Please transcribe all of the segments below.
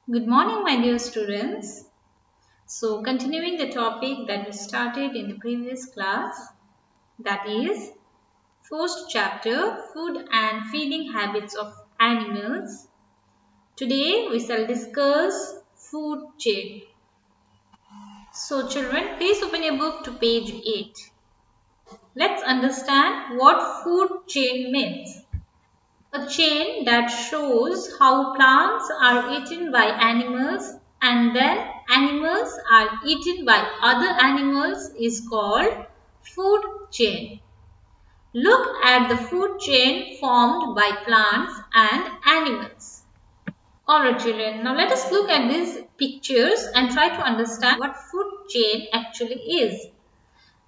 Good morning, my dear students. So, continuing the topic that we started in the previous class, that is first chapter, Food and Feeding Habits of Animals. Today, we shall discuss food chain. So, children, please open your book to page 8. Let's understand what food chain means. A chain that shows how plants are eaten by animals and then animals are eaten by other animals is called food chain. Look at the food chain formed by plants and animals. Alright children, now let us look at these pictures and try to understand what food chain actually is.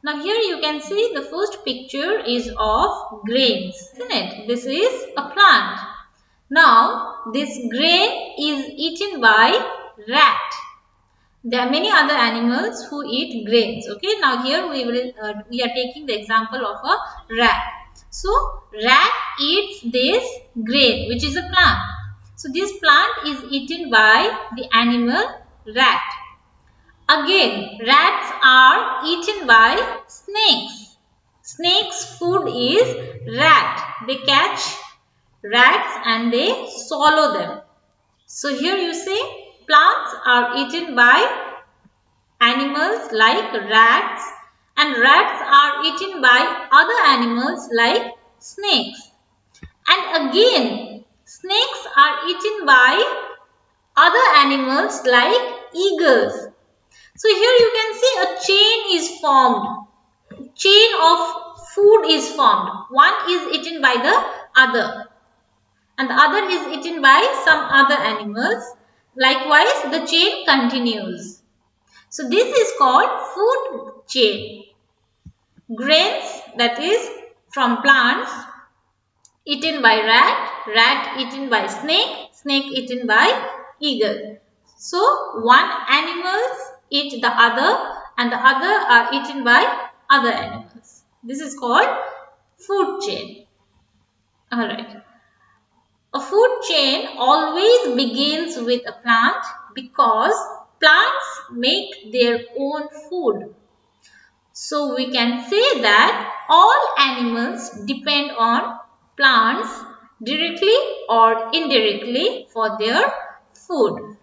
Now here you can see the first picture is of grains, isn't it? This is a plant. Now this grain is eaten by rat. There are many other animals who eat grains. Okay. Now here we are taking the example of a rat. So rat eats this grain, which is a plant. So this plant is eaten by the animal rat. Again, rats are eaten by snakes. Snakes' food is rat. They catch rats and they swallow them. So here you say plants are eaten by animals like rats and rats are eaten by other animals like snakes. And again, snakes are eaten by other animals like eagles. So here you can see a chain is formed. Chain of food is formed. One is eaten by the other. And the other is eaten by some other animals. Likewise, the chain continues. So this is called food chain. Grains, that is from plants, eaten by rat, rat eaten by snake, snake eaten by eagle. So one animals eat the other and the other are eaten by other animals. This is called food chain. Alright. A food chain always begins with a plant because plants make their own food. So we can say that all animals depend on plants directly or indirectly for their food.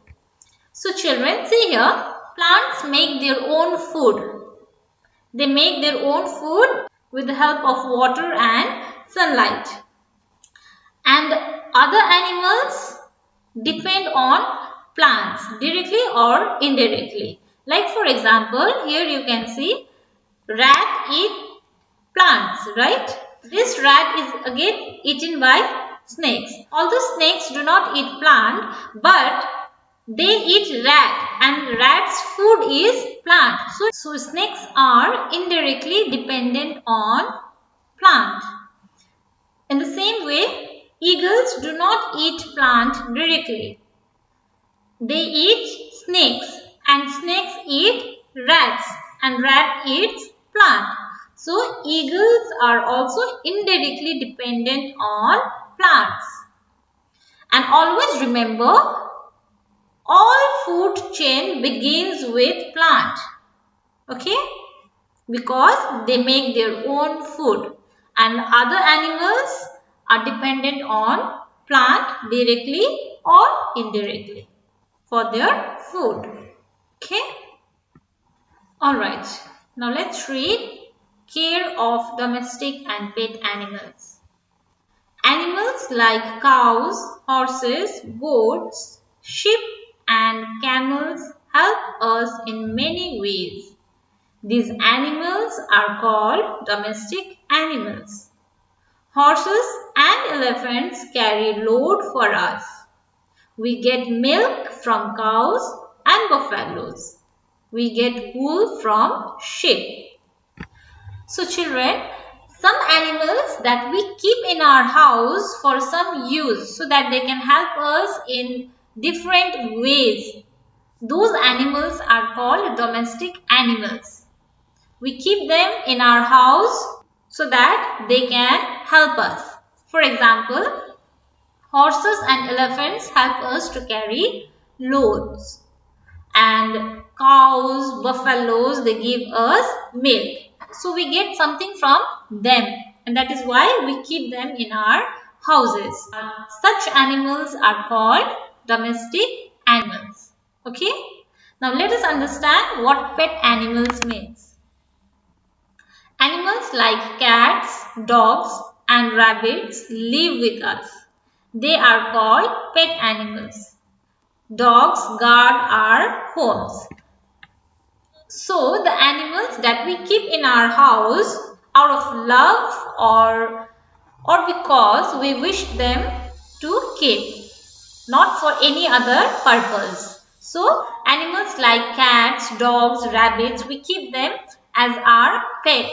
So children, see here, plants make their own food. They make their own food with the help of water and sunlight. And other animals depend on plants directly or indirectly. Like for example, here you can see rat eat plants, right? This rat is again eaten by snakes. Although snakes do not eat plant, but they eat rat and rat's food is plant. So snakes are indirectly dependent on plant. In the same way, eagles do not eat plant directly. They eat snakes and snakes eat rats and rat eats plant. So eagles are also indirectly dependent on plants. And always remember, all food chain begins with plant. Okay? Because they make their own food. And other animals are dependent on plant directly or indirectly for their food. Okay? Alright. Now let's read care of domestic and pet animals. Animals like cows, horses, goats, sheep and camels help us in many ways. These animals are called domestic animals. Horses and elephants carry load for us. We get milk from cows and buffaloes. We get wool from sheep. So children, some animals that we keep in our house for some use so that they can help us in different ways. Those animals are called domestic animals. We keep them in our house so that they can help us. For example, horses and elephants help us to carry loads. And cows, buffaloes, they give us milk. So we get something from them, and that is why we keep them in our houses. Such animals are called domestic animals. Okay. Now let us understand what pet animals means. Animals like cats, dogs and rabbits live with us. They are called pet animals. Dogs guard our homes. So the animals that we keep in our house out of love or because we wish them to keep, not for any other purpose. So animals like cats, dogs, rabbits, we keep them as our pet.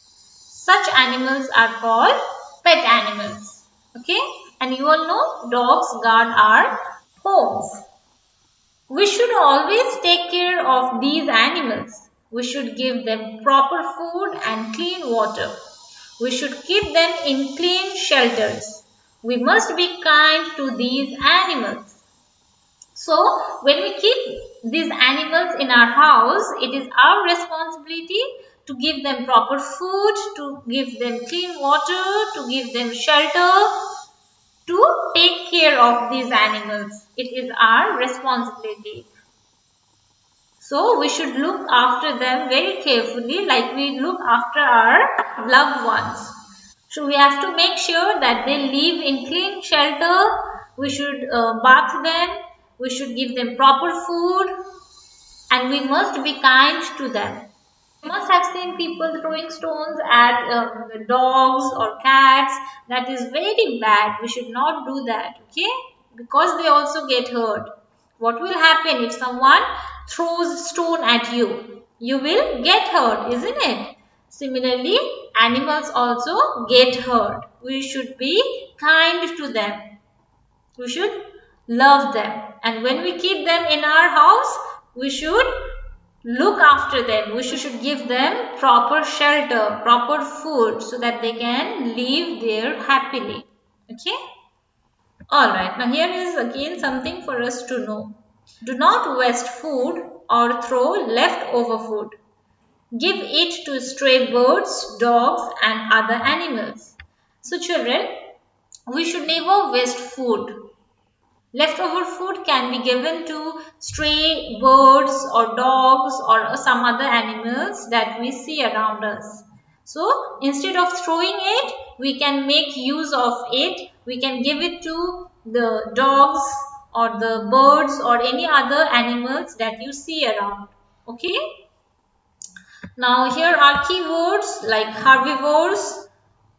Such animals are called pet animals. Okay, and you all know dogs guard our homes. We should always take care of these animals. We should give them proper food and clean water. We should keep them in clean shelters. We must be kind to these animals. So, when we keep these animals in our house, it is our responsibility to give them proper food, to give them clean water, to give them shelter, to take care of these animals. It is our responsibility. So we should look after them very carefully like we look after our loved ones. So we have to make sure that they live in clean shelter. We should bath them. We should give them proper food. And we must be kind to them. You must have seen people throwing stones at dogs or cats. That is very bad. We should not do that. Okay? Because they also get hurt. What will happen if someone throws stone at you? You will get hurt, isn't it? Similarly, animals also get hurt. We should be kind to them. We should love them. And when we keep them in our house, we should look after them. We should give them proper shelter, proper food so that they can live there happily. Okay? Alright, now here is again something for us to know. Do not waste food or throw leftover food. Give it to stray birds, dogs and other animals. So children, we should never waste food. Leftover food can be given to stray birds or dogs or some other animals that we see around us. So instead of throwing it, we can make use of it. We can give it to the dogs or the birds or any other animals that you see around. Okay. Now here are keywords like herbivores,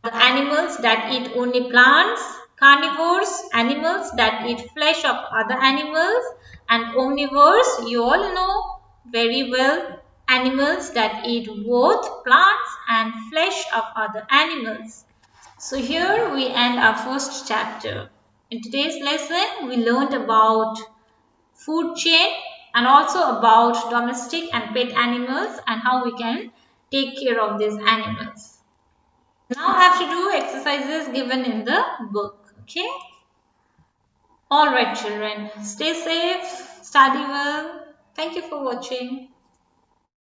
the animals that eat only plants, carnivores, animals that eat flesh of other animals, and omnivores, you all know very well, animals that eat both plants and flesh of other animals. So here we end our first chapter. In today's lesson, we learned about food chain and also about domestic and pet animals and how we can take care of these animals. Now have to do exercises given in the book. Okay. Alright children. Stay safe. Study well. Thank you for watching.